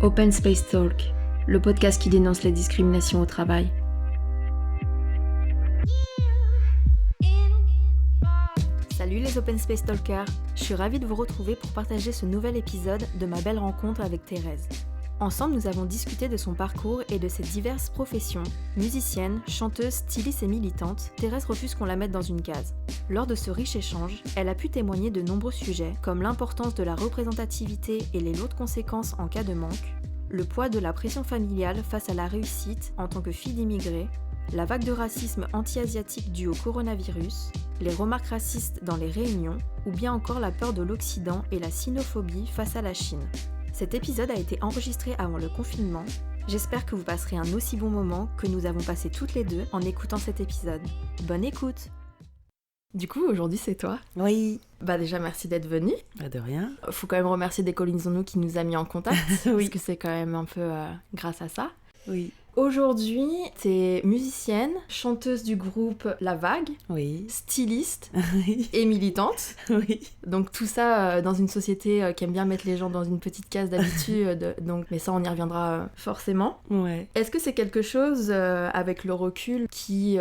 Open Space Talk, le podcast qui dénonce les discriminations au travail. Salut les Open Space Talkers, je suis ravie de vous retrouver pour partager ce nouvel épisode de ma belle rencontre avec Thérèse. Ensemble, nous avons discuté de son parcours et de ses diverses professions. Musicienne, chanteuse, styliste et militante, Thérèse refuse qu'on la mette dans une case. Lors de ce riche échange, elle a pu témoigner de nombreux sujets, comme l'importance de la représentativité et les lourdes conséquences en cas de manque, le poids de la pression familiale face à la réussite en tant que fille d'immigrés, la vague de racisme anti-asiatique due au coronavirus, les remarques racistes dans les réunions, ou bien encore la peur de l'Occident et la sinophobie face à la Chine. Cet épisode a été enregistré avant le confinement. J'espère que vous passerez un aussi bon moment que nous avons passé toutes les deux en écoutant cet épisode. Bonne écoute! Du coup, aujourd'hui, c'est toi. Oui. Déjà, merci d'être venue. De rien. Faut quand même remercier Décolonisons-nous qui nous a mis en contact, Oui. parce que c'est quand même un peu grâce à ça. Oui. Aujourd'hui, t'es musicienne, chanteuse du groupe La Vague, Oui. styliste Oui. et militante. Oui. Donc tout ça dans une société qui aime bien mettre les gens dans une petite case d'habitude, mais ça on y reviendra forcément. Ouais. Est-ce que c'est quelque chose avec le recul qui,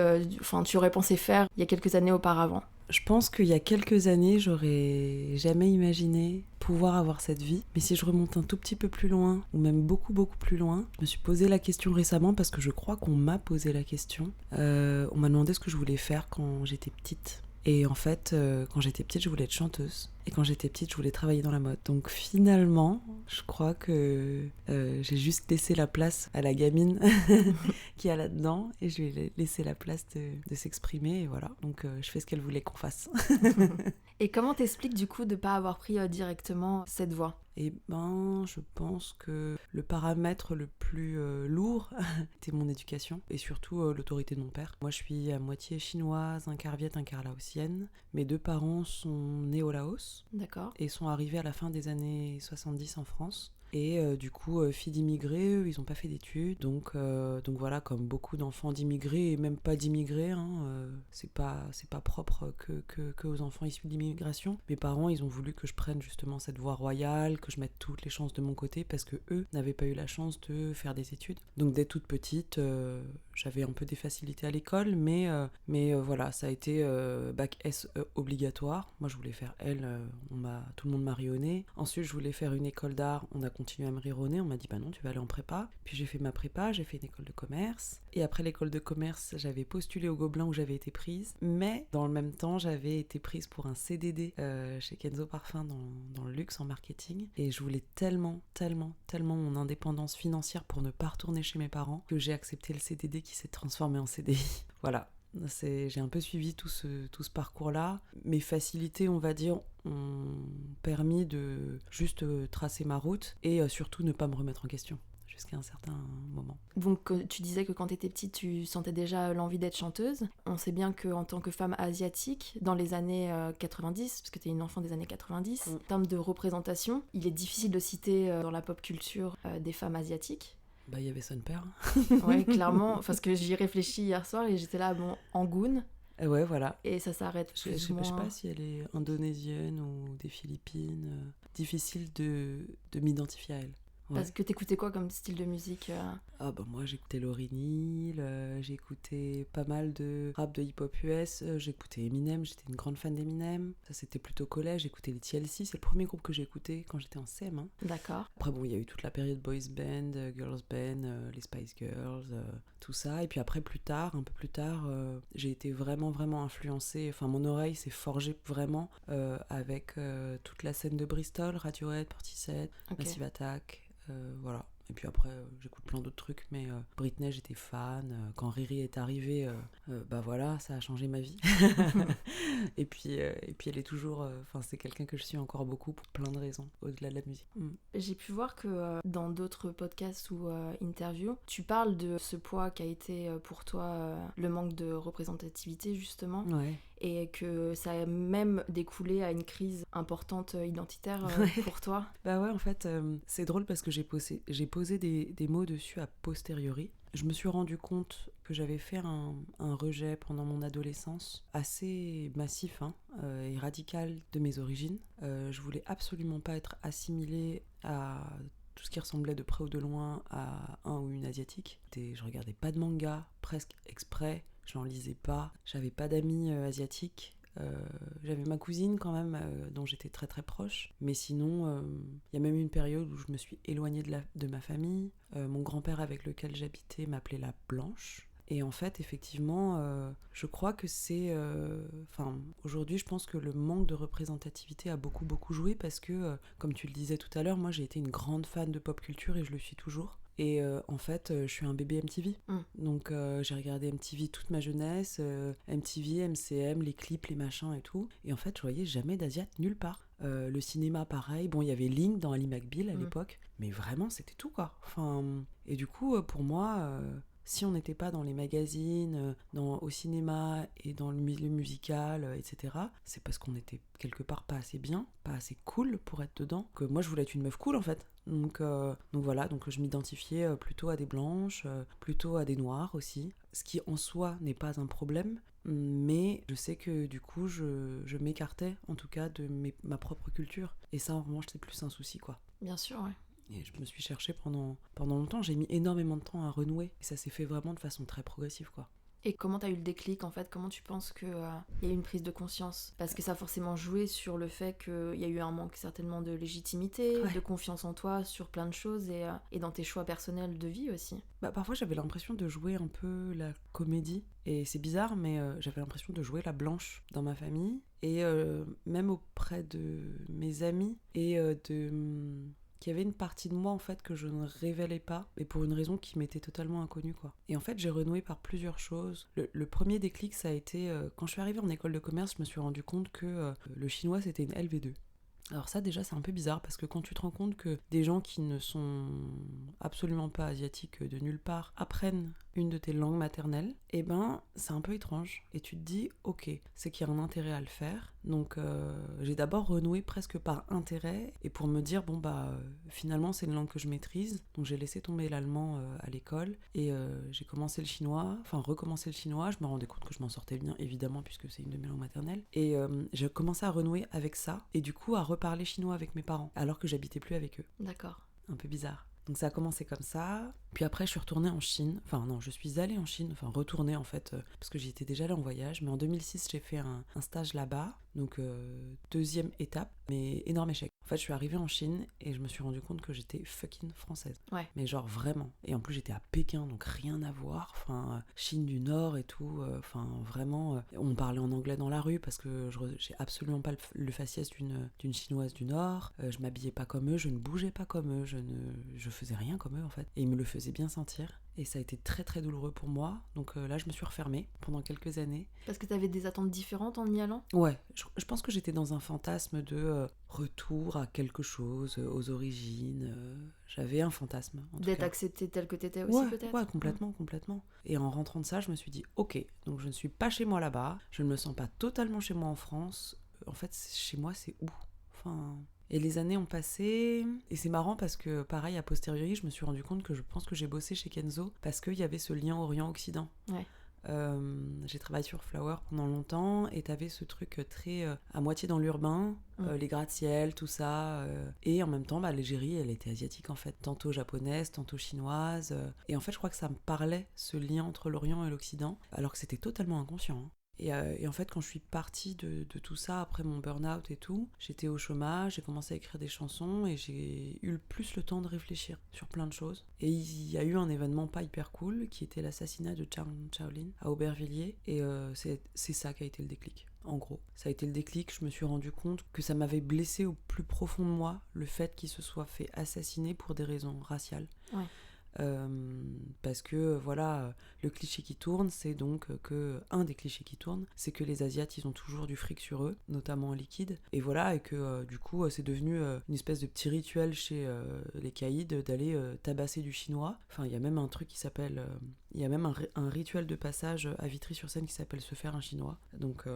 tu aurais pensé faire il y a quelques années auparavant ? Je pense qu'il y a quelques années, j'aurais jamais imaginé pouvoir avoir cette vie. Mais si je remonte un tout petit peu plus loin, ou même beaucoup plus loin, je me suis posé la question récemment parce que je crois qu'on m'a posé la question. On m'a demandé ce que je voulais faire quand j'étais petite. Et en fait, quand j'étais petite, je voulais être chanteuse. Et quand j'étais petite, je voulais travailler dans la mode. Donc finalement, je crois que j'ai juste laissé la place à la gamine qui est là-dedans. Et je lui ai laissé la place de s'exprimer. Et voilà, donc je fais ce qu'elle voulait qu'on fasse. Et comment t'expliques du coup de pas avoir pris directement cette voie ? Eh ben, je pense que le paramètre le plus lourd était mon éducation et surtout l'autorité de mon père. Moi, je suis à moitié chinoise, un quart viet, un quart laotienne. Mes deux parents sont nés au Laos. D'accord. Et sont arrivés à la fin des années 70 en France. Et du coup, filles d'immigrés, eux, ils n'ont pas fait d'études. Donc voilà, comme beaucoup d'enfants d'immigrés, et même pas d'immigrés, c'est pas propre que aux enfants issus d'immigration. Mes parents, ils ont voulu que je prenne justement cette voie royale, que je mette toutes les chances de mon côté, parce que eux n'avaient pas eu la chance de faire des études. Donc dès toute petite, j'avais un peu des facilités à l'école, mais voilà, ça a été bac S obligatoire. Moi, je voulais faire L, tout le monde m'a ri au nez. Ensuite, je voulais faire une école d'art, on a continué à me rire au nez, on m'a dit bah non, tu vas aller en prépa. Puis j'ai fait ma prépa, j'ai fait une école de commerce. Et après l'école de commerce, j'avais postulé au Gobelin où j'avais été prise. Mais dans le même temps, j'avais été prise pour un CDD chez Kenzo Parfum dans le luxe en marketing. Et je voulais tellement mon indépendance financière pour ne pas retourner chez mes parents que j'ai accepté le CDD qui s'est transformé en CDI. Voilà. J'ai un peu suivi tout ce parcours-là. Mes facilités, on va dire, ont permis de juste tracer ma route et surtout ne pas me remettre en question jusqu'à un certain moment. Donc tu disais que quand tu étais petite, tu sentais déjà l'envie d'être chanteuse. On sait bien qu'en tant que femme asiatique, dans les années 90, parce que tu es une enfant des années 90, en termes de représentation, il est difficile de citer dans la pop culture des femmes asiatiques. Il y avait son père. Ouais, clairement, parce que j'y réfléchis hier soir et j'étais là, Angoon. Ouais, voilà. Et ça s'arrête Je sais pas si elle est indonésienne ou des Philippines. Difficile de m'identifier à elle. Ouais. Parce que t'écoutais quoi comme style de musique Moi j'écoutais Lauryn Hill, j'écoutais pas mal de rap de hip-hop US, j'écoutais Eminem, j'étais une grande fan d'Eminem. Ça c'était plutôt collège, j'écoutais les TLC, c'est le premier groupe que j'ai écouté quand j'étais en CM1. D'accord. Après il y a eu toute la période boys band, girls band, les Spice Girls, tout ça. Et puis après un peu plus tard, j'ai été vraiment influencée, enfin mon oreille s'est forgée vraiment avec toute la scène de Bristol, Radiohead, Portishead, Massive Attack. Voilà. Et puis après, j'écoute plein d'autres trucs, mais Britney, j'étais fan. Quand Riri est arrivée, voilà, ça a changé ma vie. et puis elle est toujours... c'est quelqu'un que je suis encore beaucoup pour plein de raisons, au-delà de la musique. J'ai pu voir que dans d'autres podcasts ou interviews, tu parles de ce poids qu'a été pour toi le manque de représentativité, justement. Ouais. Et que ça a même découlé à une crise importante identitaire pour toi. En fait, c'est drôle parce que j'ai posé des mots dessus a posteriori. Je me suis rendu compte que j'avais fait un rejet pendant mon adolescence assez massif et radical de mes origines. Je voulais absolument pas être assimilée à tout ce qui ressemblait de près ou de loin à un ou une asiatique. Je regardais pas de manga, presque exprès, je n'en lisais pas, j'avais pas d'amis asiatiques. J'avais ma cousine quand même, dont j'étais très très proche. Mais sinon, il y a même eu une période où je me suis éloignée de ma famille. Mon grand-père avec lequel j'habitais m'appelait la Blanche. Et en fait, effectivement, je crois que c'est... aujourd'hui, je pense que le manque de représentativité a beaucoup beaucoup joué parce que, comme tu le disais tout à l'heure, moi j'ai été une grande fan de pop culture et je le suis toujours. Et en fait, je suis un bébé MTV. Donc j'ai regardé MTV toute ma jeunesse, MTV, MCM, les clips, les machins et tout. Et en fait, je voyais jamais d'Asiat nulle part. Le cinéma, pareil. Bon, il y avait Link dans Ali McBeal à l'époque. Mais vraiment, c'était tout, quoi. Et du coup, pour moi... si on n'était pas dans les magazines, au cinéma et dans le milieu musical, etc., c'est parce qu'on était quelque part pas assez bien, pas assez cool pour être dedans. Que moi, je voulais être une meuf cool, en fait. Donc voilà, donc je m'identifiais plutôt à des blanches, plutôt à des noires aussi. Ce qui, en soi, n'est pas un problème. Mais je sais que, du coup, je m'écartais, en tout cas, de ma propre culture. Et ça, en revanche, c'est plus un souci, quoi. Bien sûr, ouais. Et je me suis cherchée pendant longtemps, j'ai mis énormément de temps à renouer. Et ça s'est fait vraiment de façon très progressive, quoi. Et comment t'as eu le déclic en fait? Comment tu penses qu'il y a eu une prise de conscience? Parce que ça a forcément joué sur le fait qu'il y a eu un manque certainement de légitimité, de confiance en toi sur plein de choses et dans tes choix personnels de vie aussi. Parfois j'avais l'impression de jouer un peu la comédie. Et c'est bizarre, mais j'avais l'impression de jouer la blanche dans ma famille. Et même auprès de mes amis et qu'il y avait une partie de moi en fait que je ne révélais pas, et pour une raison qui m'était totalement inconnue, quoi. Et en fait j'ai renoué par plusieurs choses. Le premier déclic, ça a été quand je suis arrivée en école de commerce, je me suis rendu compte que le chinois c'était une LV2. Alors ça déjà c'est un peu bizarre parce que quand tu te rends compte que des gens qui ne sont absolument pas asiatiques de nulle part apprennent une de tes langues maternelles, eh ben c'est un peu étrange. Et tu te dis ok, c'est qu'il y a un intérêt à le faire. Donc j'ai d'abord renoué presque par intérêt et pour me dire finalement c'est une langue que je maîtrise. Donc j'ai laissé tomber l'allemand à l'école et j'ai recommencé le chinois. Je me rendais compte que je m'en sortais bien évidemment puisque c'est une de mes langues maternelles. Et j'ai commencé à renouer avec ça et du coup à reparler chinois avec mes parents alors que j'habitais plus avec eux. D'accord. Un peu bizarre. Donc ça a commencé comme ça, puis après je suis retournée en Chine, je suis allée en Chine, retournée en fait, parce que j'y étais déjà allée en voyage, mais en 2006 j'ai fait un stage là-bas, donc deuxième étape, mais énorme échec. En fait je suis arrivée en Chine et je me suis rendu compte que j'étais fucking française. Ouais. Mais genre vraiment, et en plus j'étais à Pékin, donc rien à voir, Chine du Nord et tout, vraiment, on parlait en anglais dans la rue parce que j'ai absolument pas le faciès d'une chinoise du Nord, je m'habillais pas comme eux, je ne bougeais pas comme eux, je faisais rien comme eux en fait, et ils me le faisaient bien sentir, et ça a été très très douloureux pour moi, donc là je me suis refermée pendant quelques années. Parce que t'avais des attentes différentes en y allant? Ouais, je pense que j'étais dans un fantasme de retour à quelque chose, aux origines, j'avais un fantasme en tout d'être cas. Acceptée telle que t'étais aussi peut-être? Ouais, complètement. Et en rentrant de ça, je me suis dit ok, donc je ne suis pas chez moi là-bas, je ne me sens pas totalement chez moi en France, en fait chez moi c'est où? Et les années ont passé, et c'est marrant parce que, pareil, a posteriori, je me suis rendu compte que je pense que j'ai bossé chez Kenzo parce qu'il y avait ce lien Orient-Occident. Ouais. J'ai travaillé sur Flower pendant longtemps et t'avais ce truc très à moitié dans l'urbain, les gratte-ciel, tout ça, et en même temps l'Algérie elle était asiatique en fait, tantôt japonaise, tantôt chinoise, et en fait je crois que ça me parlait ce lien entre l'Orient et l'Occident alors que c'était totalement inconscient, hein. Et en fait, quand je suis partie de tout ça, après mon burn-out et tout, j'étais au chômage, j'ai commencé à écrire des chansons et j'ai eu plus le temps de réfléchir sur plein de choses. Et il y a eu un événement pas hyper cool qui était l'assassinat de Zhang Shaolin à Aubervilliers, et c'est ça qui a été le déclic. En gros, ça a été le déclic, je me suis rendu compte que ça m'avait blessé au plus profond de moi, le fait qu'il se soit fait assassiner pour des raisons raciales. Ouais. Parce que le cliché qui tourne, c'est donc que un des clichés qui tourne, c'est que les Asiates ils ont toujours du fric sur eux, notamment en liquide, et que du coup c'est devenu une espèce de petit rituel chez les caïds d'aller tabasser du chinois. Il y a même un truc qui s'appelle il y a même un rituel de passage à Vitry-sur-Seine qui s'appelle se faire un chinois, donc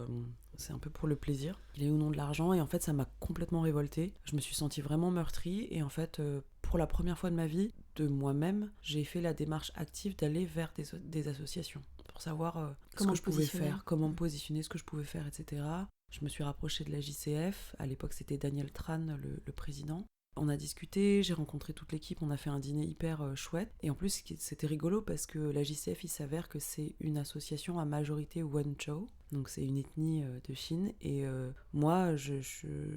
c'est un peu pour le plaisir, il est au nom de l'argent, et en fait ça m'a complètement révoltée, je me suis sentie vraiment meurtrie, et en fait pour la première fois de ma vie, de moi-même, j'ai fait la démarche active d'aller vers des associations pour savoir ce que je pouvais faire, comment me positionner, ce que je pouvais faire, etc. Je me suis rapprochée de la JCF, à l'époque c'était Daniel Tran le président, On a discuté, j'ai rencontré toute l'équipe, on a fait un dîner hyper chouette. Et en plus, c'était rigolo parce que la JCF, il s'avère que c'est une association à majorité Wenzhou. Donc c'est une ethnie de Chine. Et moi,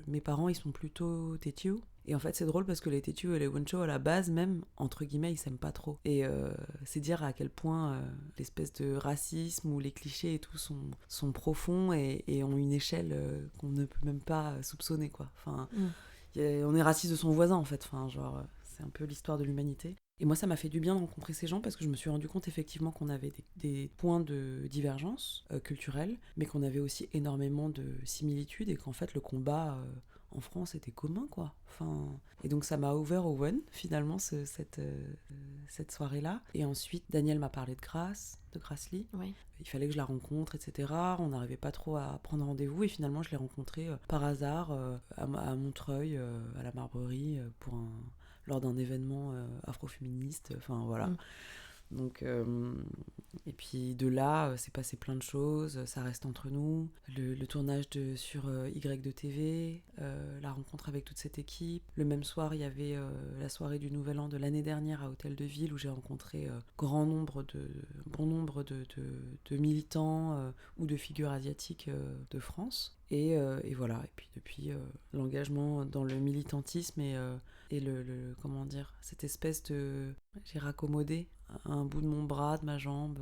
mes parents, ils sont plutôt Tétiou. Et en fait, c'est drôle parce que les Tétiou et les Wenzhou, à la base même, entre guillemets, ils s'aiment pas trop. Et c'est dire à quel point l'espèce de racisme ou les clichés et tout sont profonds et ont une échelle qu'on ne peut même pas soupçonner, quoi. Enfin... On est raciste de son voisin en fait, enfin, genre, c'est un peu l'histoire de l'humanité. Et moi ça m'a fait du bien de rencontrer ces gens parce que je me suis rendu compte effectivement qu'on avait des points de divergence culturelle, mais qu'on avait aussi énormément de similitudes et qu'en fait le combat en France était commun quoi. Enfin, et donc ça m'a ouvert au One finalement cette soirée-là. Et ensuite Daniel m'a parlé de Grassley. Oui. Il fallait que je la rencontre, etc. On n'arrivait pas trop à prendre rendez-vous et finalement je l'ai rencontrée par hasard à Montreuil, à la Marbrerie, lors d'un événement afroféministe. Enfin voilà. Donc, et puis de là, c'est passé plein de choses, ça reste entre nous. Le tournage sur Y2TV, la rencontre avec toute cette équipe. Le même soir, il y avait la soirée du Nouvel An de l'année dernière à Hôtel de Ville où j'ai rencontré bon nombre de militants ou de figures asiatiques de France. Et voilà, et puis depuis l'engagement dans le militantisme et comment dire, cette espèce de... J'ai raccommodé un bout de mon bras, de ma jambe,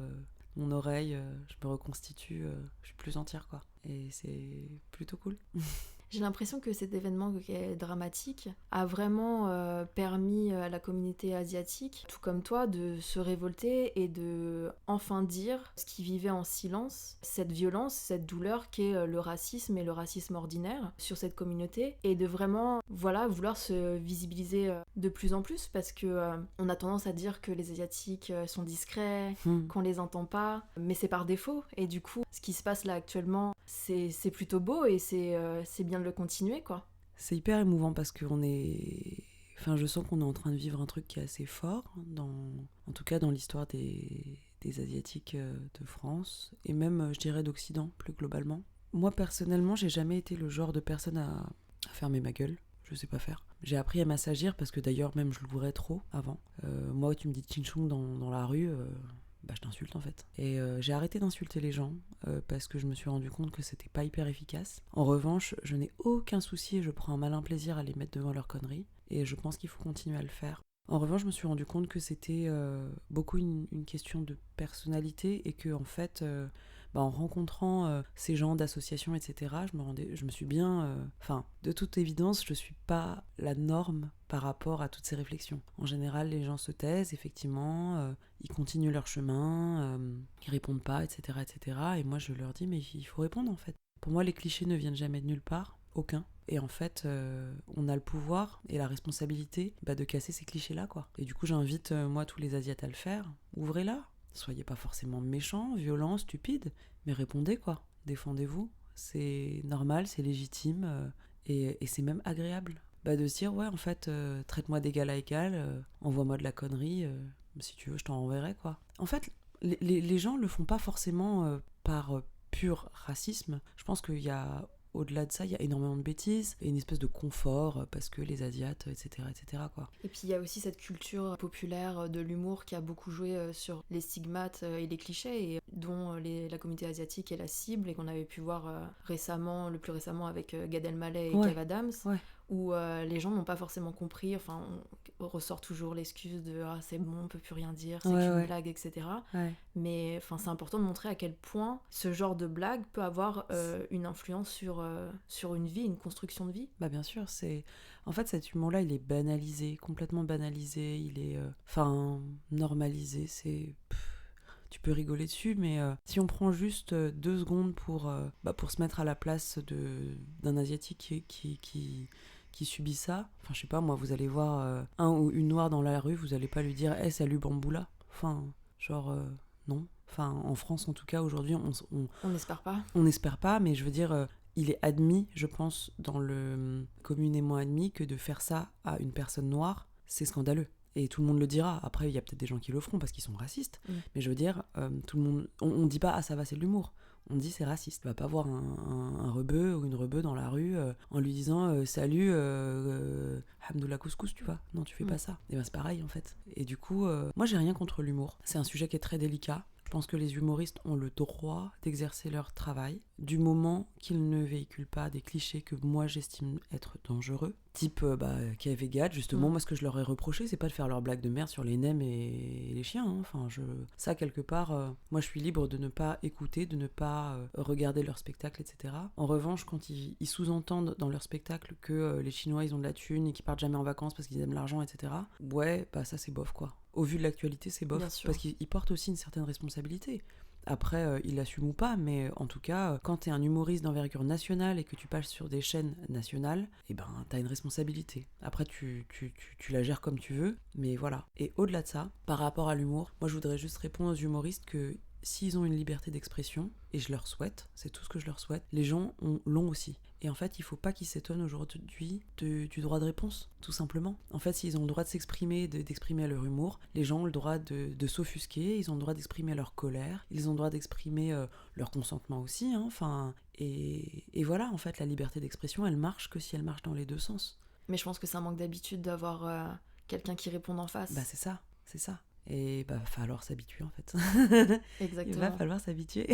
mon oreille, je me reconstitue, je suis plus entière quoi. Et c'est plutôt cool. J'ai l'impression que cet événement qui est dramatique a vraiment permis à la communauté asiatique, tout comme toi, de se révolter et de enfin dire ce qu'ils vivaient en silence, cette violence, cette douleur qu'est le racisme et le racisme ordinaire sur cette communauté, et de vraiment vouloir se visibiliser de plus en plus parce que on a tendance à dire que les Asiatiques sont discrets, qu'on les entend pas, mais c'est par défaut. Et du coup, ce qui se passe là actuellement, c'est plutôt beau et c'est bien de le continuer quoi. C'est hyper émouvant parce que je sens qu'on est en train de vivre un truc qui est assez fort, en tout cas dans l'histoire des Asiatiques de France, et même, je dirais, d'Occident, plus globalement. Moi, personnellement, j'ai jamais été le genre de personne à fermer ma gueule. Je sais pas faire. J'ai appris à m'assagir parce que d'ailleurs, même, je l'ouvrais trop avant. Moi, tu me dis Chinchung dans la rue... je t'insulte en fait. Et j'ai arrêté d'insulter les gens parce que je me suis rendu compte que c'était pas hyper efficace. En revanche, je n'ai aucun souci et je prends un malin plaisir à les mettre devant leurs conneries. Et je pense qu'il faut continuer à le faire. En revanche, je me suis rendu compte que c'était beaucoup une question de personnalité et que en fait, en rencontrant ces gens d'associations, etc., je me suis bien... de toute évidence, je suis pas la norme par rapport à toutes ces réflexions. En général, les gens se taisent, effectivement, ils continuent leur chemin, ils répondent pas, etc., etc. Et moi, je leur dis, mais il faut répondre, en fait. Pour moi, les clichés ne viennent jamais de nulle part, aucun. Et en fait, on a le pouvoir et la responsabilité de casser ces clichés-là, quoi. Et du coup, j'invite, moi, tous les Asiates à le faire. Ouvrez-la. Soyez pas forcément méchants, violents, stupides, mais répondez, quoi. Défendez-vous. C'est normal, c'est légitime, et c'est même agréable. De se dire, ouais, en fait, traite-moi d'égal à égal, envoie-moi de la connerie, si tu veux, je t'en renverrai, quoi. En fait, les gens le font pas forcément par pur racisme. Je pense qu'il y a... Au-delà de ça, il y a énormément de bêtises et une espèce de confort parce que les Asiates, etc., etc., quoi. Et puis il y a aussi cette culture populaire de l'humour qui a beaucoup joué sur les stigmates et les clichés et dont la communauté asiatique est la cible et qu'on avait pu voir le plus récemment avec Gad Elmaleh et Kev Adams, où les gens n'ont pas forcément compris, on ressort toujours l'excuse de « ah c'est bon, on peut plus rien dire, c'est qu'une blague », etc. Mais c'est important de montrer à quel point ce genre de blague peut avoir une influence sur une vie, une construction de vie. Bien sûr, en fait cet humour-là, il est banalisé, complètement banalisé, il est normalisé, tu peux rigoler dessus, mais si on prend juste 2 secondes pour se mettre à la place d'un Asiatique qui subit ça, je sais pas, moi, vous allez voir un ou une noire dans la rue, vous allez pas lui dire « Hey, salut Bamboula », non. En France, en tout cas, aujourd'hui, on n'espère pas. On n'espère pas, mais je veux dire, il est admis, je pense, communément admis, que de faire ça à une personne noire, c'est scandaleux. Et tout le monde le dira. Après, il y a peut-être des gens qui le feront parce qu'ils sont racistes. Mais je veux dire, tout le monde... On dit pas « Ah, ça va, c'est de l'humour ». On dit c'est raciste. Tu vas pas voir un rebeu ou une rebeu dans la rue en lui disant salut, hamdoullah couscous, tu vois. Non, tu fais pas ça. Et ben c'est pareil en fait. Et du coup, moi j'ai rien contre l'humour. C'est un sujet qui est très délicat. Je pense que les humoristes ont le droit d'exercer leur travail du moment qu'ils ne véhiculent pas des clichés que moi j'estime être dangereux. Type Kev et Gad, justement, moi ce que je leur ai reproché, c'est pas de faire leur blague de merde sur les nems et les chiens. Hein. Enfin, ça quelque part, moi je suis libre de ne pas écouter, de ne pas regarder leur spectacle, etc. En revanche, quand ils sous-entendent dans leur spectacle que les Chinois ils ont de la thune et qu'ils partent jamais en vacances parce qu'ils aiment l'argent, etc. Ouais, bah ça c'est bof quoi. Au vu de l'actualité, c'est bof parce qu'ils portent aussi une certaine responsabilité. Après, ils l'assument ou pas, mais en tout cas, quand t'es un humoriste d'envergure nationale et que tu passes sur des chaînes nationales, eh ben, t'as une responsabilité. Après, tu la gères comme tu veux, mais voilà. Et au-delà de ça, par rapport à l'humour, moi je voudrais juste répondre aux humoristes que s'ils ont une liberté d'expression, et je leur souhaite, c'est tout ce que je leur souhaite, les gens l'ont aussi. Et en fait, il faut pas qu'ils s'étonnent aujourd'hui du droit de réponse, tout simplement. En fait, s'ils ont le droit de s'exprimer, d'exprimer leur humour, les gens ont le droit de s'offusquer, ils ont le droit d'exprimer leur colère, ils ont le droit d'exprimer leur consentement aussi. Hein, enfin, et voilà, en fait, la liberté d'expression, elle marche que si elle marche dans les deux sens. Mais je pense que c'est un manque d'habitude d'avoir quelqu'un qui réponde en face. Bah c'est ça. Et bah, va falloir s'habituer en fait. Exactement. Il va falloir s'habituer.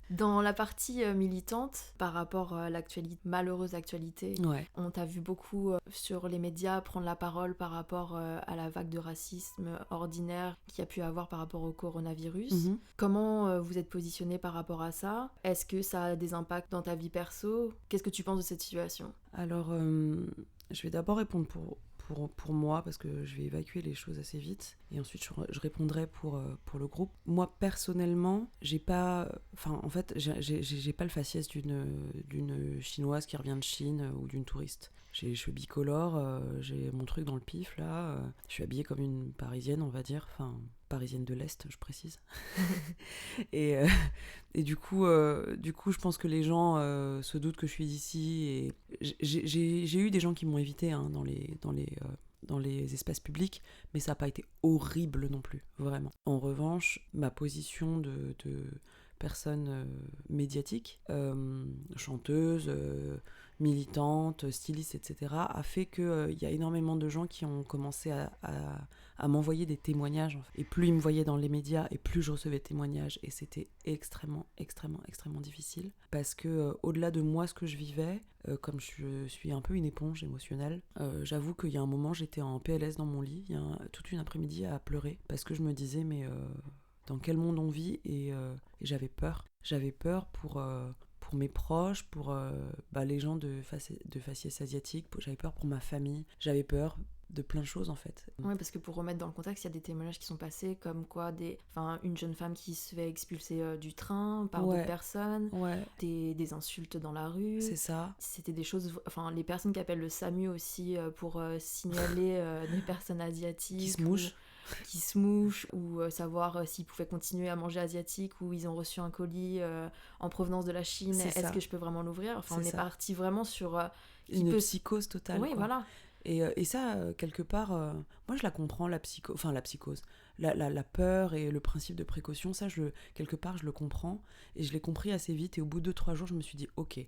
Dans la partie militante, par rapport à l'actualité, malheureuse actualité, on t'a vu beaucoup sur les médias prendre la parole par rapport à la vague de racisme ordinaire qu'il y a pu avoir par rapport au coronavirus. Mm-hmm. Comment vous êtes positionné par rapport à ça ? Est-ce que ça a des impacts dans ta vie perso ? Qu'est-ce que tu penses de cette situation ? Alors, je vais d'abord répondre pour moi, parce que je vais évacuer les choses assez vite, et ensuite je répondrai pour le groupe. Moi, personnellement, j'ai pas le faciès d'une chinoise qui revient de Chine ou d'une touriste. J'ai les cheveux bicolores, j'ai mon truc dans le pif, là. Je suis habillée comme une parisienne, on va dire. Enfin, parisienne de l'Est, je précise. et du coup, je pense que les gens se doutent que je suis d'ici. Et j'ai eu des gens qui m'ont évité hein, dans les espaces publics, mais ça n'a pas été horrible non plus, vraiment. En revanche, ma position de personne médiatique, chanteuse, militante, styliste, etc., a fait qu'il y a énormément de gens qui ont commencé à m'envoyer des témoignages. Et plus ils me voyaient dans les médias, et plus je recevais de témoignages. Et c'était extrêmement, extrêmement, extrêmement difficile. Parce que au-delà de moi, ce que je vivais, comme je suis un peu une éponge émotionnelle, j'avoue qu'il y a un moment, j'étais en PLS dans mon lit, toute une après-midi à pleurer. Parce que je me disais, mais dans quel monde on vit ? Et j'avais peur. J'avais peur pour mes proches, pour les gens de faciès asiatique, j'avais peur pour ma famille, j'avais peur de plein de choses en fait. Oui, parce que pour remettre dans le contexte, il y a des témoignages qui sont passés comme quoi une jeune femme qui se fait expulser du train par d'autres personnes, des insultes dans la rue. C'est ça. C'était des choses, enfin les personnes qui appellent le SAMU aussi pour signaler des personnes asiatiques. Qui se mouchent ou savoir s'ils pouvaient continuer à manger asiatique ou ils ont reçu un colis en provenance de la Chine, est-ce que je peux vraiment l'ouvrir ? Enfin, on est parti vraiment sur une psychose totale. Oui, quoi. Voilà. Et ça, quelque part, moi je la comprends, la psychose, la peur et le principe de précaution, ça, quelque part, je le comprends et je l'ai compris assez vite et au bout de 2-3 jours, je me suis dit, ok,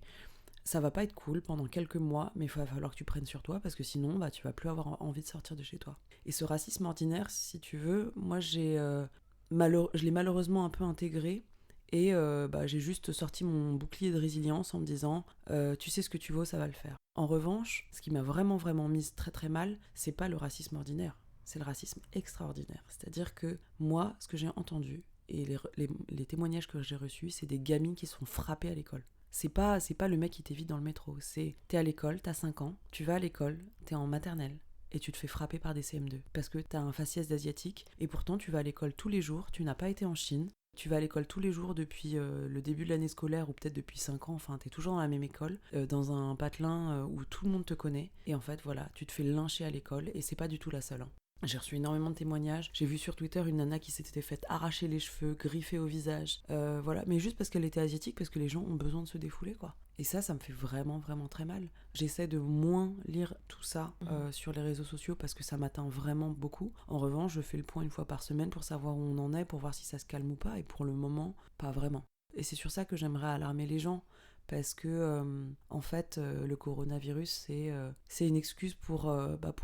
ça va pas être cool pendant quelques mois, mais il va falloir que tu prennes sur toi parce que sinon, tu vas plus avoir envie de sortir de chez toi. Et ce racisme ordinaire, si tu veux, moi je l'ai malheureusement un peu intégré et j'ai juste sorti mon bouclier de résilience en me disant tu sais ce que tu vaux, ça va le faire. En revanche, ce qui m'a vraiment vraiment mise très très mal, c'est pas le racisme ordinaire, c'est le racisme extraordinaire. C'est-à-dire que moi, ce que j'ai entendu et les témoignages que j'ai reçus, c'est des gamines qui se font frapper à l'école. C'est pas le mec qui t'évite dans le métro, t'es à l'école, t'as 5 ans, tu vas à l'école, t'es en maternelle et tu te fais frapper par des CM2 parce que t'as un faciès d'asiatique et pourtant tu vas à l'école tous les jours, tu n'as pas été en Chine, tu vas à l'école tous les jours depuis le début de l'année scolaire ou peut-être depuis 5 ans, enfin t'es toujours dans la même école, dans un patelin où tout le monde te connaît et en fait voilà, tu te fais lyncher à l'école et c'est pas du tout la seule. Hein. J'ai reçu énormément de témoignages. J'ai vu sur Twitter une nana qui s'était faite arracher les cheveux, griffer au visage. Voilà, mais juste parce qu'elle était asiatique, parce que les gens ont besoin de se défouler, quoi. Et ça me fait vraiment, vraiment très mal. J'essaie de moins lire tout ça sur les réseaux sociaux parce que ça m'atteint vraiment beaucoup. En revanche, je fais le point une fois par semaine pour savoir où on en est, pour voir si ça se calme ou pas. Et pour le moment, pas vraiment. Et c'est sur ça que j'aimerais alarmer les gens. Parce que, en fait, le coronavirus, c'est une excuse pour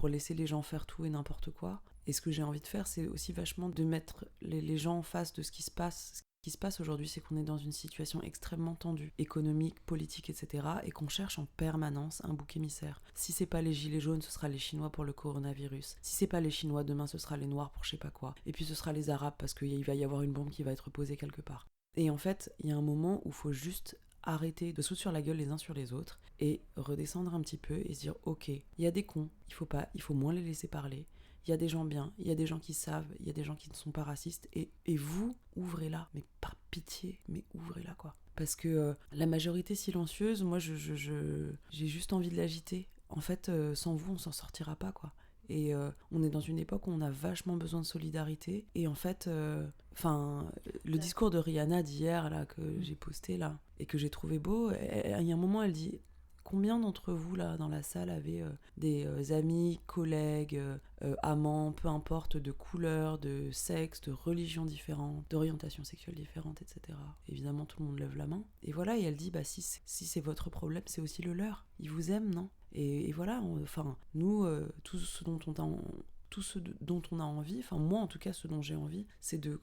laisser les gens faire tout et n'importe quoi. Et ce que j'ai envie de faire, c'est aussi vachement de mettre les gens en face de ce qui se passe. Ce qui se passe aujourd'hui, c'est qu'on est dans une situation extrêmement tendue, économique, politique, etc. Et qu'on cherche en permanence un bouc émissaire. Si c'est pas les gilets jaunes, ce sera les Chinois pour le coronavirus. Si c'est pas les Chinois, demain, ce sera les Noirs pour je sais pas quoi. Et puis ce sera les Arabes, parce qu'il va y avoir une bombe qui va être posée quelque part. Et en fait, il y a un moment où il faut juste arrêter de se foutre sur la gueule les uns sur les autres et redescendre un petit peu et se dire ok, il y a des cons, il faut moins les laisser parler, il y a des gens bien, il y a des gens qui savent, il y a des gens qui ne sont pas racistes et vous, ouvrez-la, mais par pitié, mais ouvrez-la quoi. Parce que la majorité silencieuse, moi j'ai juste envie de l'agiter. En fait, sans vous, on s'en sortira pas quoi. Et on est dans une époque où on a vachement besoin de solidarité. Et en fait, le discours de Rihanna d'hier, là, que j'ai posté, là, et que j'ai trouvé beau, il y a un moment, elle dit « Combien d'entre vous, là, dans la salle, avaient des amis, collègues, amants, peu importe, de couleur, de sexe, de religion différente, d'orientation sexuelle différente, etc. » Évidemment, tout le monde lève la main. Et voilà, et elle dit « si c'est votre problème, c'est aussi le leur. Ils vous aiment, non ?» Et voilà, nous, tout ce dont on a envie, moi en tout cas, ce dont j'ai envie, c'est de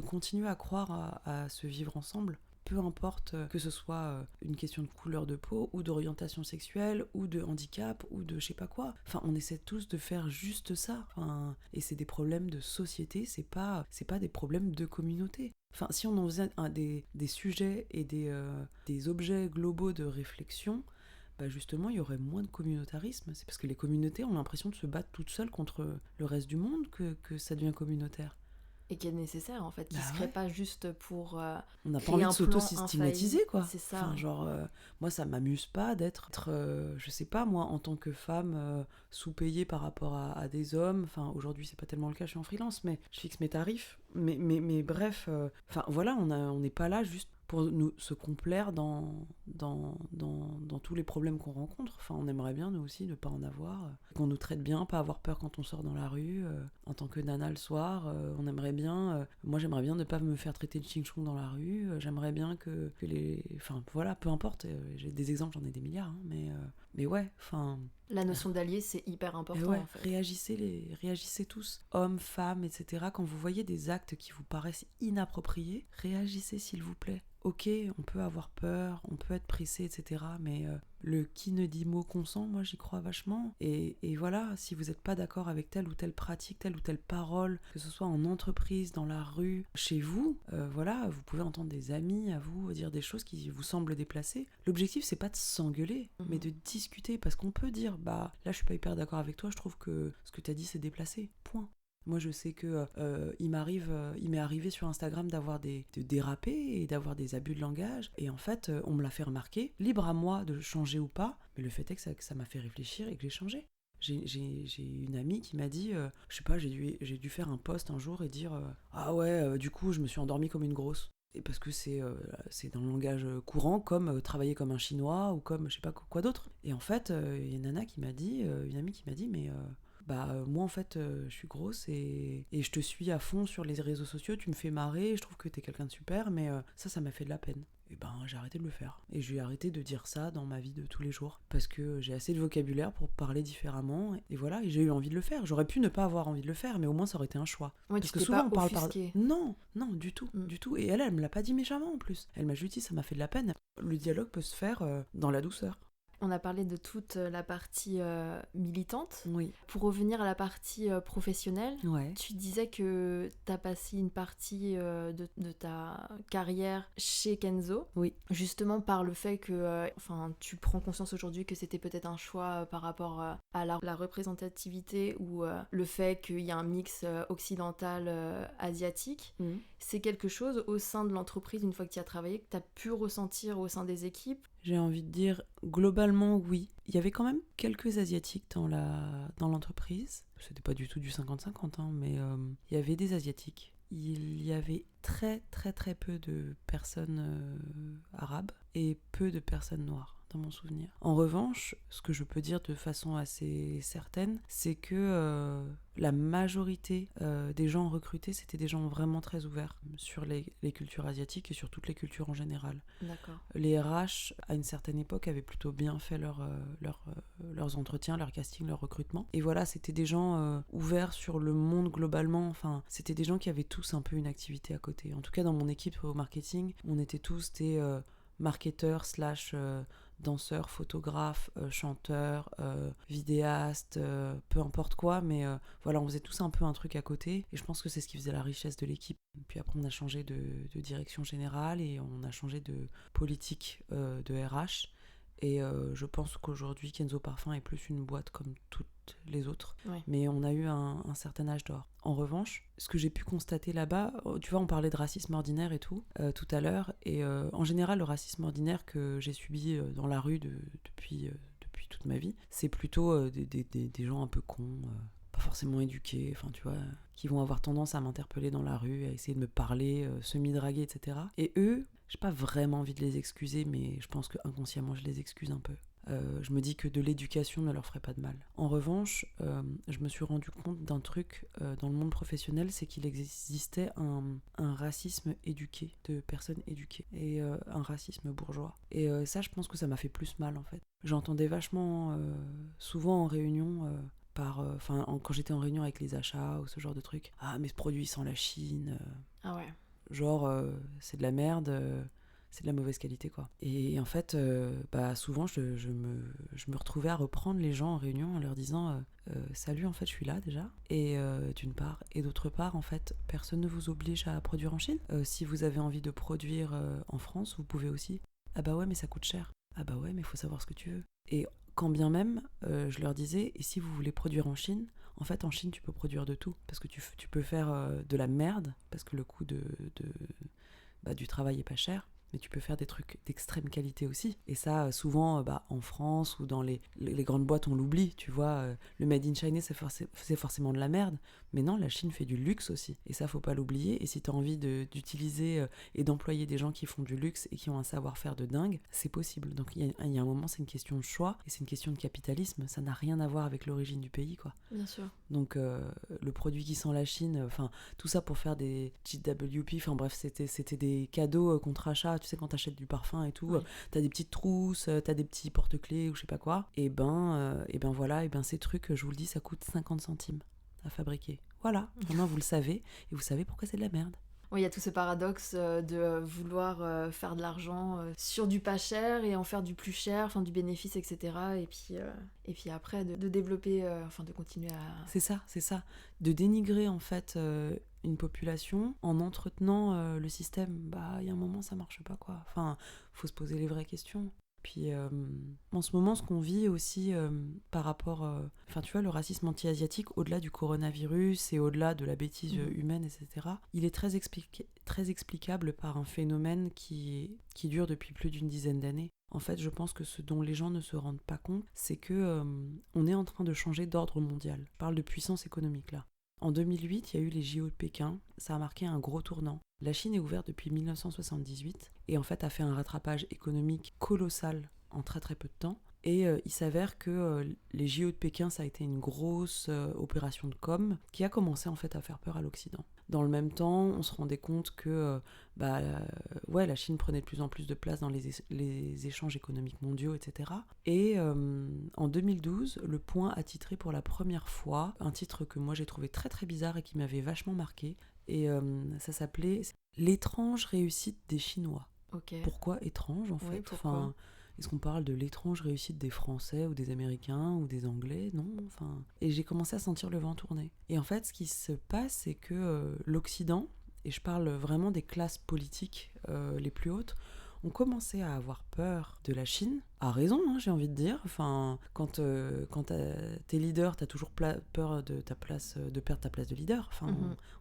continuer à croire à se vivre ensemble. Peu importe que ce soit une question de couleur de peau, ou d'orientation sexuelle, ou de handicap, ou de je sais pas quoi. On essaie tous de faire juste ça. Et c'est des problèmes de société, c'est pas des problèmes de communauté. Si on en faisait des sujets et des objets globaux de réflexion, justement, il y aurait moins de communautarisme. C'est parce que les communautés ont l'impression de se battre toutes seules contre le reste du monde que ça devient communautaire. Et qui est nécessaire, en fait, qui se crée pas juste pour on n'a pas envie de s'auto-stigmatiser, quoi. C'est ça. Moi, ça m'amuse pas d'être, je sais pas, moi, en tant que femme, sous-payée par rapport à des hommes. Aujourd'hui, c'est pas tellement le cas, je suis en freelance, mais je fixe mes tarifs. Mais bref, voilà, on n'est pas là juste pour nous se complaire dans tous les problèmes qu'on rencontre. On aimerait bien, nous aussi, ne pas en avoir. Qu'on nous traite bien, pas avoir peur quand on sort dans la rue. En tant que nana le soir, on aimerait bien... moi, j'aimerais bien ne pas me faire traiter de ching-chong dans la rue. J'aimerais bien que les... voilà, peu importe. J'ai des exemples, j'en ai des milliards. Mais ouais, La notion d'allié, c'est hyper important, ouais, en fait. Réagissez tous, hommes, femmes, etc. Quand vous voyez des actes qui vous paraissent inappropriés, réagissez s'il vous plaît. Ok, on peut avoir peur, on peut être pressé, etc. Mais le qui ne dit mot consent, moi j'y crois vachement. Et voilà, si vous n'êtes pas d'accord avec telle ou telle pratique, telle ou telle parole, que ce soit en entreprise, dans la rue, chez vous, voilà, vous pouvez entendre des amis à vous dire des choses qui vous semblent déplacées. L'objectif, c'est pas de s'engueuler, mais de discuter. Parce qu'on peut dire, là je suis pas hyper d'accord avec toi, je trouve que ce que t'as dit c'est déplacé. Point. Moi, je sais que il m'est arrivé sur Instagram de déraper et d'avoir des abus de langage. Et en fait, on me l'a fait remarquer. Libre à moi de changer ou pas. Mais le fait est que ça m'a fait réfléchir et que j'ai changé. J'ai une amie qui m'a dit, je sais pas, j'ai dû faire un post un jour et dire ah ouais, du coup, je me suis endormie comme une grosse. Et parce que c'est dans le langage courant, comme travailler comme un Chinois ou comme je sais pas quoi d'autre. Et en fait, il y a une nana qui m'a dit, une amie qui m'a dit, mais moi en fait je suis grosse et je te suis à fond sur les réseaux sociaux, tu me fais marrer, je trouve que t'es quelqu'un de super, mais ça m'a fait de la peine. Et j'ai arrêté de le faire. Et j'ai arrêté de dire ça dans ma vie de tous les jours. Parce que j'ai assez de vocabulaire pour parler différemment. Et voilà, et j'ai eu envie de le faire. J'aurais pu ne pas avoir envie de le faire, mais au moins ça aurait été un choix. Ouais, parce que souvent on parle par... Non, du tout, du tout. Et elle me l'a pas dit méchamment en plus. Elle m'a juste dit ça m'a fait de la peine. Le dialogue peut se faire dans la douceur. On a parlé de toute la partie militante. Oui. Pour revenir à la partie professionnelle, ouais. Tu disais que tu as passé une partie de ta carrière chez Kenzo. Oui. Justement par le fait que tu prends conscience aujourd'hui que c'était peut-être un choix par rapport à la représentativité ou le fait qu'il y a un mix occidental-asiatique. C'est quelque chose au sein de l'entreprise, une fois que tu y as travaillé, que tu as pu ressentir au sein des équipes? J'ai envie de dire, globalement, oui. Il y avait quand même quelques Asiatiques dans l'entreprise. C'était pas du tout du 50-50, mais il y avait des Asiatiques. Il y avait très très très peu de personnes arabes et peu de personnes noires dans mon souvenir. En revanche, ce que je peux dire de façon assez certaine, c'est que la majorité des gens recrutés, c'était des gens vraiment très ouverts sur les cultures asiatiques et sur toutes les cultures en général. D'accord. Les RH, à une certaine époque, avaient plutôt bien fait leurs entretiens, leur casting, leur recrutement. Et voilà, c'était des gens ouverts sur le monde globalement. Enfin, c'était des gens qui avaient tous un peu une activité à côté. En tout cas, dans mon équipe au marketing, on était tous des marketeurs / danseurs, photographes, chanteurs, vidéastes, peu importe quoi, mais voilà, on faisait tous un peu un truc à côté, et je pense que c'est ce qui faisait la richesse de l'équipe. Puis après, on a changé de direction générale, et on a changé de politique de RH, et je pense qu'aujourd'hui, Kenzo Parfum est plus une boîte comme toutes les autres, Ouais. mais on a eu un certain âge d'or. En revanche, ce que j'ai pu constater là-bas, tu vois, on parlait de racisme ordinaire et tout à l'heure, et en général, le racisme ordinaire que j'ai subi dans la rue depuis toute ma vie, c'est plutôt des gens un peu cons, pas forcément éduqués, enfin tu vois, qui vont avoir tendance à m'interpeller dans la rue, à essayer de me parler, semi-draguer, etc. Et eux, j'ai pas vraiment envie de les excuser, mais je pense que inconsciemment je les excuse un peu. Je me dis que de l'éducation ne leur ferait pas de mal. En revanche, je me suis rendu compte d'un truc dans le monde professionnel, c'est qu'il existait un racisme éduqué, de personnes éduquées, et un racisme bourgeois. Et ça, je pense que ça m'a fait plus mal en fait. J'entendais vachement souvent en réunion... quand j'étais en réunion avec les achats ou ce genre de trucs, ah mais ce produit sent la Chine, Ah ouais. genre c'est de la merde, c'est de la mauvaise qualité quoi. Et en fait, souvent je me retrouvais à reprendre les gens en réunion en leur disant salut, en fait je suis là déjà, et d'une part, et d'autre part en fait personne ne vous oblige à produire en Chine. Si vous avez envie de produire en France, vous pouvez aussi. Ah bah ouais mais ça coûte cher. Ah bah ouais mais il faut savoir ce que tu veux. Et quand bien même, je leur disais, et si vous voulez produire en Chine, en fait en Chine tu peux produire de tout, parce que tu peux faire de la merde, parce que le coût du travail est pas cher, mais tu peux faire des trucs d'extrême qualité aussi. Et ça, souvent, en France ou dans les grandes boîtes, on l'oublie, tu vois. Le Made in China, c'est forcément de la merde. Mais non, la Chine fait du luxe aussi. Et ça, faut pas l'oublier. Et si tu as envie d'utiliser et d'employer des gens qui font du luxe et qui ont un savoir-faire de dingue, c'est possible. Donc il y a un moment, c'est une question de choix et c'est une question de capitalisme. Ça n'a rien à voir avec l'origine du pays, quoi. Bien sûr. Donc le produit qui sent la Chine, enfin tout ça pour faire des GWP, enfin bref, c'était des cadeaux contre achat, tu sais, quand t'achètes du parfum et tout, Ouais. t'as des petites trousses, t'as des petits porte-clés ou je sais pas quoi, et voilà, ces trucs, je vous le dis, ça coûte 50 centimes à fabriquer. Voilà, maintenant vous le savez, et vous savez pourquoi c'est de la merde. Oui, il y a tout ce paradoxe de vouloir faire de l'argent sur du pas cher et en faire du plus cher, enfin du bénéfice, etc. Et puis après, de développer, de continuer à... C'est ça. De dénigrer en fait une population en entretenant le système. Bah, il y a un moment, ça marche pas, quoi. Enfin, faut se poser les vraies questions. Puis en ce moment, ce qu'on vit aussi par rapport... tu vois, le racisme anti-asiatique, au-delà du coronavirus et au-delà de la bêtise humaine, etc., il est très explicable par un phénomène qui dure depuis plus d'une dizaine d'années. En fait, je pense que ce dont les gens ne se rendent pas compte, c'est que on est en train de changer d'ordre mondial. Je parle de puissance économique, là. En 2008, il y a eu les JO de Pékin, ça a marqué un gros tournant. La Chine est ouverte depuis 1978 et en fait a fait un rattrapage économique colossal en très très peu de temps. Et il s'avère que les JO de Pékin, ça a été une grosse opération de com qui a commencé en fait à faire peur à l'Occident. Dans le même temps, on se rendait compte que la Chine prenait de plus en plus de place dans les échanges économiques mondiaux, etc. Et en 2012, Le Point a titré pour la première fois un titre que moi j'ai trouvé très très bizarre et qui m'avait vachement marqué. Et ça s'appelait « L'étrange réussite des Chinois ». Ok. Pourquoi étrange en fait? Oui, pourquoi est-ce qu'on parle de l'étrange réussite des Français ou des Américains ou des Anglais? Non, enfin... Et j'ai commencé à sentir le vent tourner. Et en fait, ce qui se passe, c'est que l'Occident, et je parle vraiment des classes politiques les plus hautes, ont commencé à avoir peur de la Chine. À raison, hein, j'ai envie de dire. Enfin, quand t'es leader, t'as toujours peur de perdre ta place de leader. Enfin,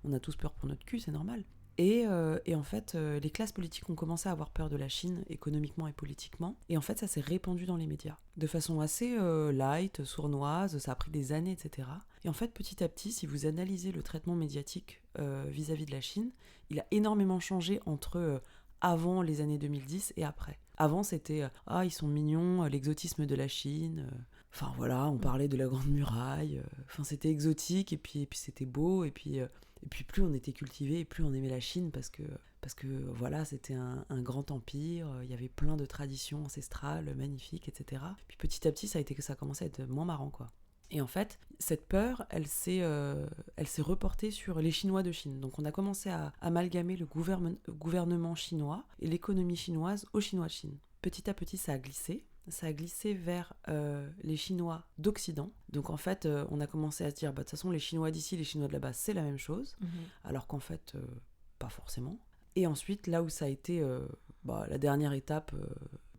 on a tous peur pour notre cul, c'est normal. Et en fait, les classes politiques ont commencé à avoir peur de la Chine, économiquement et politiquement. Et en fait, ça s'est répandu dans les médias. De façon assez light, sournoise, ça a pris des années, etc. Et en fait, petit à petit, si vous analysez le traitement médiatique vis-à-vis de la Chine, il a énormément changé entre avant les années 2010 et après. Avant, c'était ah, ils sont mignons, l'exotisme de la Chine. Enfin voilà, on parlait de la Grande Muraille. Enfin, c'était exotique et puis c'était beau. Et puis plus on était cultivé et plus on aimait la Chine parce que voilà, c'était un grand empire. Il y avait plein de traditions ancestrales magnifiques, etc. Puis petit à petit, ça a commencé à être moins marrant, quoi. Et en fait, cette peur, elle s'est reportée sur les Chinois de Chine. Donc on a commencé à amalgamer le gouvernement chinois et l'économie chinoise aux Chinois de Chine. Petit à petit, ça a glissé. Ça a glissé vers les Chinois d'Occident. Donc en fait, on a commencé à se dire, de toute façon, les Chinois d'ici, les Chinois de là-bas, c'est la même chose. Alors qu'en fait, pas forcément. Et ensuite, là où ça a été la dernière étape,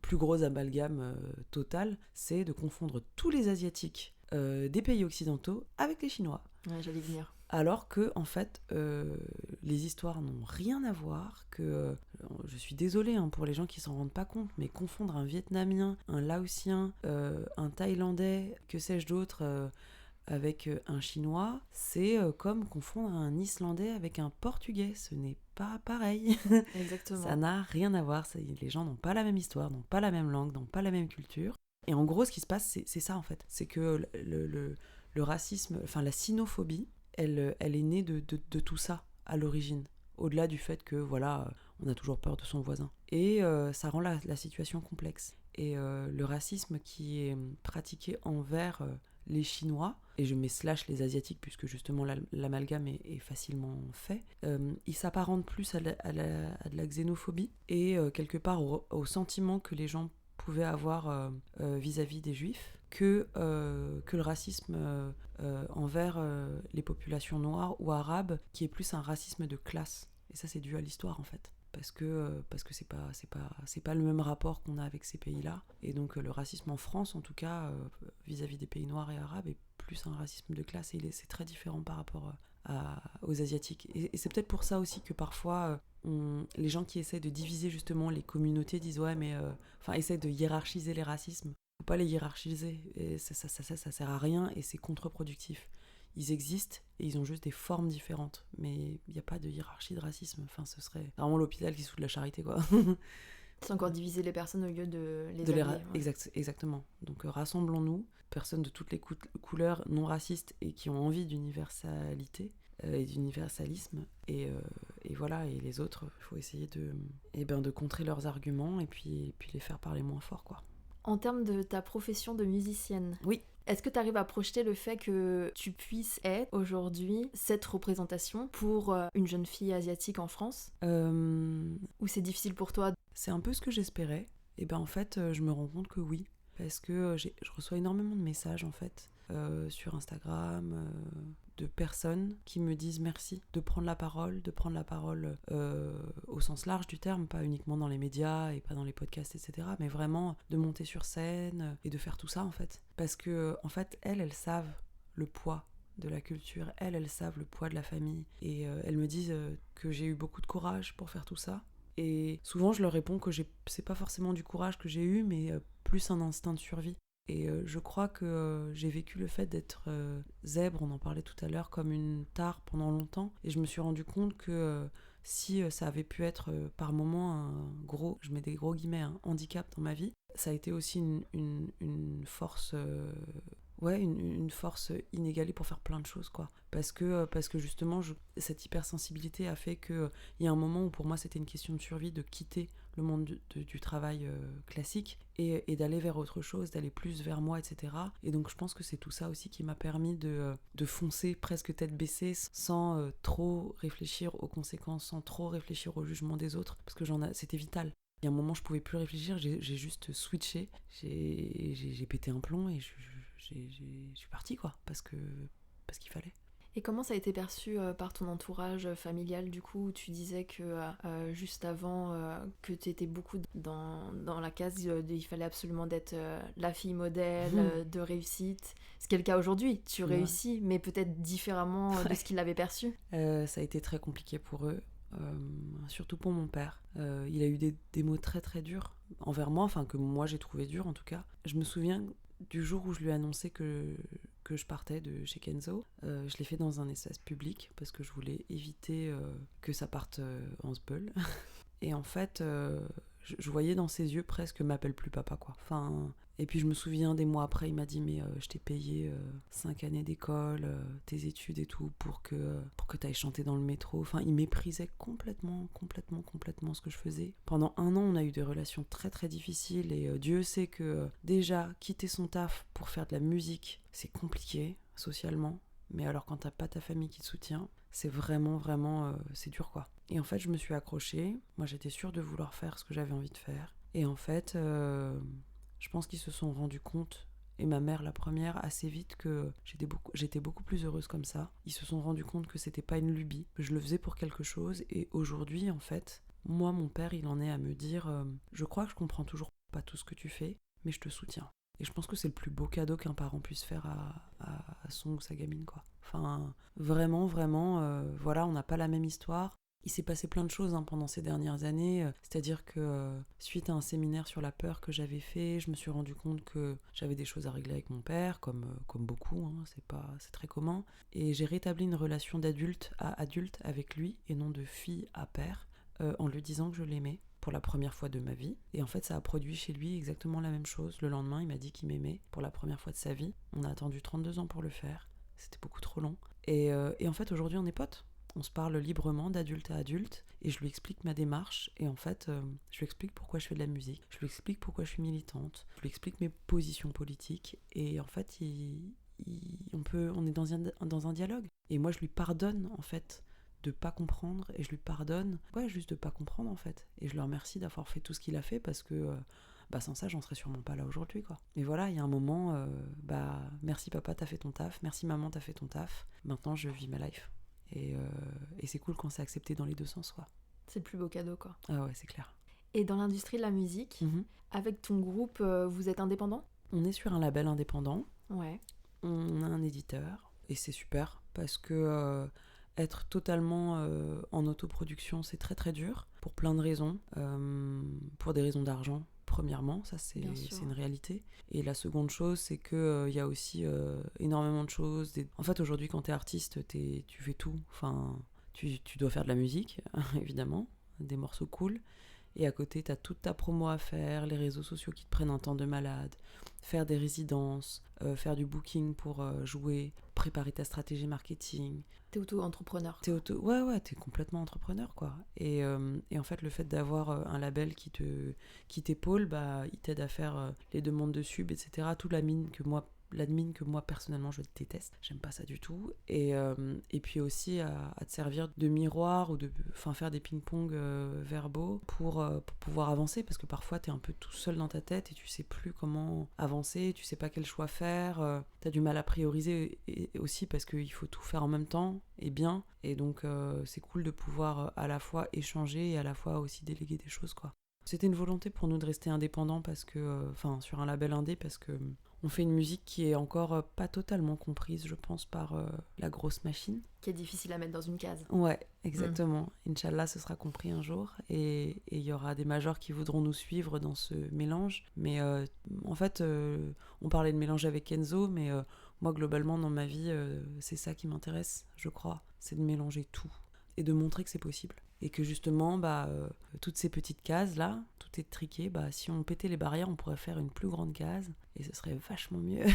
plus gros amalgame total, c'est de confondre tous les Asiatiques des pays occidentaux avec les Chinois. Ouais, j'allais venir. Alors que, en fait, les histoires n'ont rien à voir, que je suis désolée pour les gens qui s'en rendent pas compte, mais confondre un Vietnamien, un Laotien, un Thaïlandais, que sais-je d'autre, avec un Chinois, c'est comme confondre un Islandais avec un Portugais. Ce n'est pas pareil. Exactement. Ça n'a rien à voir. Les gens n'ont pas la même histoire, n'ont pas la même langue, n'ont pas la même culture. Et en gros, ce qui se passe, c'est ça en fait. C'est que le racisme, enfin la sinophobie, elle est née de tout ça à l'origine. Au-delà du fait que, voilà, on a toujours peur de son voisin. Et ça rend la situation complexe. Et le racisme qui est pratiqué envers les Chinois, et je mets slash les Asiatiques, puisque justement l'amalgame est facilement fait, il s'apparente plus à de la xénophobie, et quelque part au sentiment que les gens pouvaient avoir vis-à-vis des Juifs, que le racisme envers les populations noires ou arabes, qui est plus un racisme de classe. Et ça, c'est dû à l'histoire, en fait. Parce que c'est pas le même rapport qu'on a avec ces pays-là. Et donc le racisme en France, en tout cas, vis-à-vis des pays noirs et arabes, est plus un racisme de classe, et c'est très différent par rapport aux Asiatiques. Et c'est peut-être pour ça aussi que parfois, les gens qui essaient de diviser justement les communautés disent ouais, mais essaient de hiérarchiser les racismes. Faut pas les hiérarchiser, et ça sert à rien, et c'est contre-productif. Ils existent et ils ont juste des formes différentes, mais il n'y a pas de hiérarchie de racisme. Enfin, ce serait vraiment l'hôpital qui se fout de la charité, quoi. C'est encore diviser les personnes au lieu de les allier. Ouais. Exactement. Donc rassemblons-nous, personnes de toutes les couleurs, non racistes et qui ont envie d'universalité et d'universalisme. Et voilà, et les autres, il faut essayer de contrer leurs arguments et puis les faire parler moins fort, quoi. En termes de ta profession de musicienne, oui. Est-ce que tu arrives à projeter le fait que tu puisses être aujourd'hui cette représentation pour une jeune fille asiatique en France Ou c'est difficile pour toi? C'est un peu ce que j'espérais. Et en fait, je me rends compte que oui. Parce que je reçois énormément de messages, en fait, sur Instagram, de personnes qui me disent merci de prendre la parole au sens large du terme, pas uniquement dans les médias et pas dans les podcasts, etc., mais vraiment de monter sur scène et de faire tout ça, en fait. Parce que, en fait, elles savent le poids de la culture, elles savent le poids de la famille, et elles me disent que j'ai eu beaucoup de courage pour faire tout ça. Et souvent, je leur réponds que c'est pas forcément du courage que j'ai eu, mais plus un instinct de survie. Et je crois que j'ai vécu le fait d'être zèbre, on en parlait tout à l'heure, comme une tare pendant longtemps. Et je me suis rendu compte que si ça avait pu être par moments un gros, je mets des gros guillemets, un handicap dans ma vie, ça a été aussi une force... une force inégalée pour faire plein de choses, quoi. Parce que justement, cette hypersensibilité a fait qu'il y a un moment où pour moi c'était une question de survie, de quitter le monde du travail classique et d'aller vers autre chose, d'aller plus vers moi, etc. Et donc je pense que c'est tout ça aussi qui m'a permis de foncer presque tête baissée, sans trop réfléchir aux conséquences, sans trop réfléchir au jugement des autres, parce que c'était vital. Il y a un moment, je pouvais plus réfléchir, j'ai juste switché, j'ai pété un plomb et je suis partie, quoi, parce qu'il fallait. Et comment ça a été perçu par ton entourage familial, du coup, où tu disais que juste avant, que tu étais beaucoup dans la case il fallait absolument d'être la fille modèle, de réussite. Ce qui est le cas aujourd'hui, tu réussis, mais peut-être différemment de ce qu'ils l'avaient perçu. Ça a été très compliqué pour eux. Surtout pour mon père. Il a eu des mots très très durs envers moi, enfin que moi j'ai trouvé durs en tout cas. Je me souviens du jour où je lui ai annoncé que je partais de chez Kenzo. Je l'ai fait dans un espace public parce que je voulais éviter que ça parte en sbeul. Et en fait, je voyais dans ses yeux presque m'appelle plus papa, quoi. Enfin, et puis je me souviens des mois après, il m'a dit mais je t'ai payé 5 années d'école, tes études et tout pour que t'ailles chanter dans le métro. Enfin, il méprisait complètement ce que je faisais. Pendant 1 an, on a eu des relations très très difficiles et Dieu sait que déjà quitter son taf pour faire de la musique, c'est compliqué socialement. Mais alors quand t'as pas ta famille qui te soutient, c'est vraiment c'est dur, quoi. Et en fait, je me suis accrochée. Moi, j'étais sûre de vouloir faire ce que j'avais envie de faire. Et en fait, je pense qu'ils se sont rendus compte, et ma mère la première, assez vite, que j'étais beaucoup plus heureuse comme ça. Ils se sont rendus compte que c'était pas une lubie, que je le faisais pour quelque chose. Et aujourd'hui, en fait, moi, mon père, il en est à me dire je crois que je comprends toujours pas tout ce que tu fais, mais je te soutiens. Et je pense que c'est le plus beau cadeau qu'un parent puisse faire à son ou sa gamine, quoi. Enfin, vraiment, voilà, on n'a pas la même histoire. Il s'est passé plein de choses pendant ces dernières années, c'est-à-dire que suite à un séminaire sur la peur que j'avais fait, je me suis rendu compte que j'avais des choses à régler avec mon père, comme beaucoup, c'est très commun. Et j'ai rétabli une relation d'adulte à adulte avec lui, et non de fille à père, en lui disant que je l'aimais pour la première fois de ma vie. Et en fait, ça a produit chez lui exactement la même chose. Le lendemain, il m'a dit qu'il m'aimait pour la première fois de sa vie. On a attendu 32 ans pour le faire. C'était beaucoup trop long. Et en fait, aujourd'hui, on est potes. On se parle librement d'adulte à adulte et je lui explique ma démarche et en fait je lui explique pourquoi je fais de la musique, je lui explique pourquoi je suis militante, je lui explique mes positions politiques et en fait on est dans un dialogue et moi je lui pardonne en fait de pas comprendre et je lui pardonne juste de pas comprendre en fait et je le remercie d'avoir fait tout ce qu'il a fait parce que sans ça j'en serais sûrement pas là aujourd'hui, quoi. Mais voilà, il y a un moment merci papa, t'as fait ton taf, merci maman, t'as fait ton taf, maintenant je vis ma life. Et c'est cool quand c'est accepté dans les deux sens, quoi. C'est le plus beau cadeau, quoi. Ah ouais, c'est clair. Et dans l'industrie de la musique, avec ton groupe, vous êtes indépendant ? On est sur un label indépendant. Ouais. On a un éditeur. Et c'est super, parce que être totalement en autoproduction, c'est très très dur, pour plein de raisons. Pour des raisons d'argent, premièrement, ça c'est une réalité. Et la seconde chose, c'est qu'il y a aussi énormément de choses. En fait, aujourd'hui, quand t'es artiste, tu fais tout. Enfin, tu dois faire de la musique, évidemment, des morceaux cool. Et à côté, t'as toute ta promo à faire, les réseaux sociaux qui te prennent un temps de malade, faire des résidences, faire du booking pour jouer, préparer ta stratégie marketing. T'es auto-entrepreneur. Ouais, t'es complètement entrepreneur, quoi. Et en fait, le fait d'avoir un label qui t'épaule, il t'aide à faire les demandes de sub, etc. Toute l'admin que moi personnellement je déteste, j'aime pas ça du tout, et puis aussi à te servir de miroir ou faire des ping-pong verbaux pour pouvoir avancer, parce que parfois t'es un peu tout seul dans ta tête et tu sais plus comment avancer, tu sais pas quel choix faire, t'as du mal à prioriser et aussi parce qu'il faut tout faire en même temps et bien, et donc c'est cool de pouvoir à la fois échanger et à la fois aussi déléguer des choses, quoi. C'était une volonté pour nous de rester indépendants parce que, sur un label indé, parce que on fait une musique qui est encore pas totalement comprise, je pense, par la grosse machine. Qui est difficile à mettre dans une case. Ouais, exactement. Inch'Allah, ce sera compris un jour. Et il y aura des majors qui voudront nous suivre dans ce mélange. Mais en fait, on parlait de mélange avec Kenzo, mais moi, globalement, dans ma vie, c'est ça qui m'intéresse, je crois. C'est de mélanger tout. Et de montrer que c'est possible. Et que justement, toutes ces petites cases-là, tout est triqué, si on pétait les barrières, on pourrait faire une plus grande case, et ce serait vachement mieux.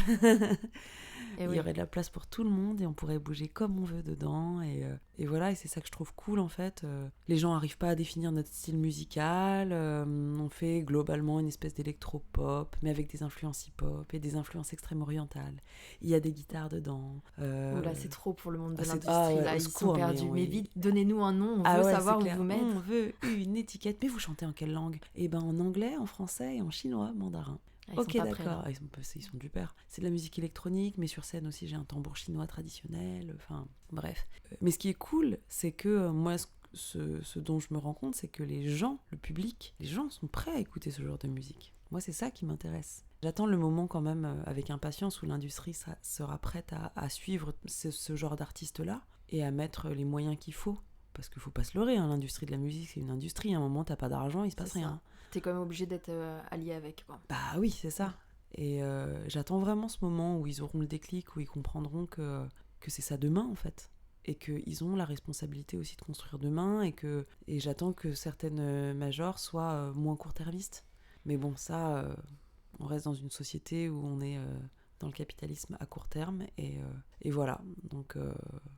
Il y aurait de la place pour tout le monde, et on pourrait bouger comme on veut dedans, et voilà, et c'est ça que je trouve cool, en fait. Les gens n'arrivent pas à définir notre style musical, on fait globalement une espèce d'électro-pop, mais avec des influences hip-hop, et des influences extrême-orientales. Il y a des guitares dedans. Là, c'est trop pour le monde de l'industrie, ouais, là, ils sont perdus. Mais vite, donnez-nous un nom, on veut savoir où vous mettre. On veut une étiquette. Mais vous chantez en quelle langue ? En anglais, en français et en chinois, mandarin. Ok, d'accord. Ils sont du père. C'est de la musique électronique, mais sur scène aussi, j'ai un tambour chinois traditionnel. Enfin, bref. Mais ce qui est cool, c'est que moi, ce dont je me rends compte, c'est que les gens, le public, les gens sont prêts à écouter ce genre de musique. Moi, c'est ça qui m'intéresse. J'attends le moment quand même avec impatience où l'industrie sera prête à suivre ce genre d'artistes-là et à mettre les moyens qu'il faut. Parce qu'il faut pas se leurrer, l'industrie de la musique, c'est une industrie. À un moment, t'as pas d'argent, il se passe rien. T'es quand même obligé d'être allié avec, quoi. Bah oui, c'est ça. Et j'attends vraiment ce moment où ils auront le déclic, où ils comprendront que c'est ça demain, en fait. et qu'ils ont la responsabilité aussi de construire demain, et j'attends que certaines majors soient moins court-termistes. Mais bon, ça, on reste dans une société où on est dans le capitalisme à court terme, et voilà. Donc,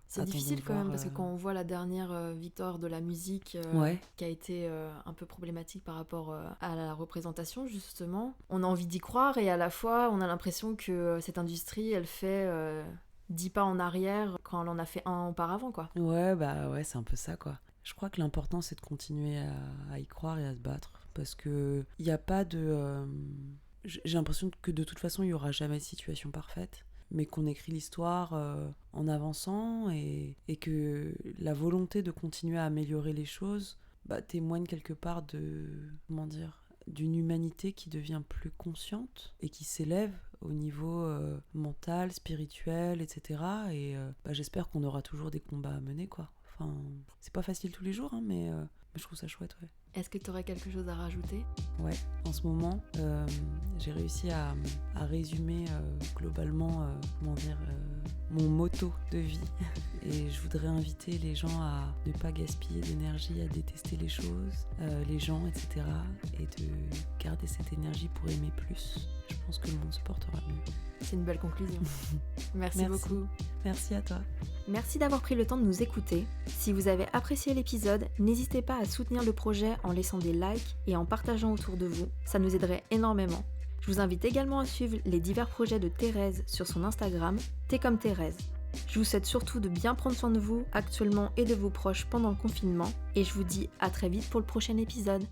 c'est difficile quand même, parce que quand on voit la dernière victoire de la musique qui a été un peu problématique par rapport à la représentation, justement, on a envie d'y croire, et à la fois, on a l'impression que cette industrie, elle fait 10 pas en arrière quand elle en a fait un auparavant, quoi. Ouais, c'est un peu ça, quoi. Je crois que l'important, c'est de continuer à y croire et à se battre, parce que il n'y a pas de... j'ai l'impression que de toute façon, il n'y aura jamais de situation parfaite, mais qu'on écrit l'histoire en avançant, et que la volonté de continuer à améliorer les choses témoigne quelque part d'une humanité qui devient plus consciente et qui s'élève au niveau mental, spirituel, etc. Et j'espère qu'on aura toujours des combats à mener, quoi. Enfin, c'est pas facile tous les jours, hein, mais je trouve ça chouette, ouais. Est-ce que tu aurais quelque chose à rajouter ? Ouais, en ce moment, j'ai réussi à résumer globalement mon motto de vie. Et je voudrais inviter les gens à ne pas gaspiller d'énergie, à détester les choses, les gens, etc. Et de garder cette énergie pour aimer plus. Je pense que le monde se portera mieux. C'est une belle conclusion. Merci beaucoup. Merci à toi. Merci d'avoir pris le temps de nous écouter. Si vous avez apprécié l'épisode, n'hésitez pas à soutenir le projet en laissant des likes et en partageant autour de vous. Ça nous aiderait énormément. Je vous invite également à suivre les divers projets de Thérèse sur son Instagram, T'es comme Thérèse. Je vous souhaite surtout de bien prendre soin de vous actuellement et de vos proches pendant le confinement. Et je vous dis à très vite pour le prochain épisode.